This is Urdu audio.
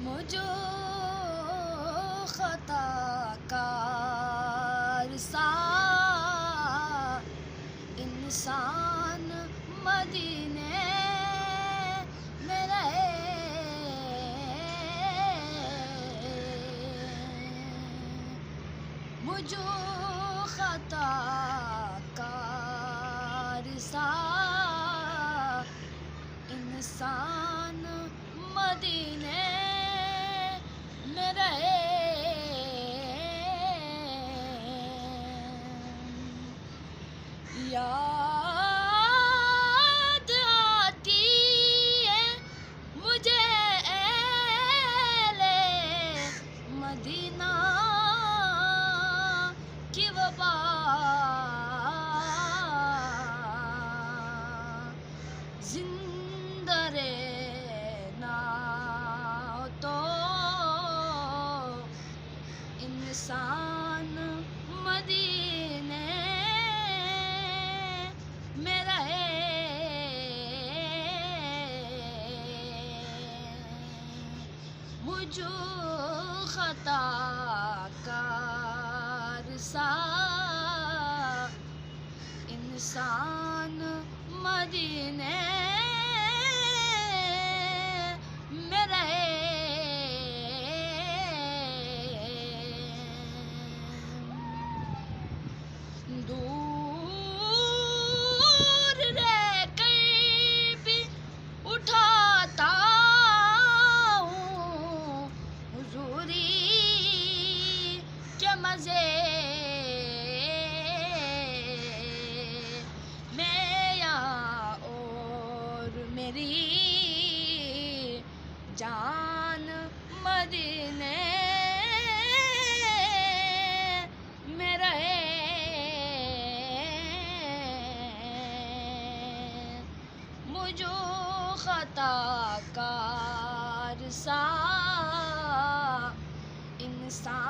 مجھو خطا کار سا انسان مدینے میں رہے، مجھو خطا کار سا انسان مدینے میں رہے، یاد آتی ہے مجھے اہل مدینہ کی وہ بات، زندہ رہنا تو انسان مدینے میں رہے، مجھو خطا کار سا انسان مدینے میں رہے، دور رہ کر بھی اٹھاتا ہوں حضوری کے مزے، میں یہاں اور میری جان مدینے میں رہے، مجھو خطا کار سا انسان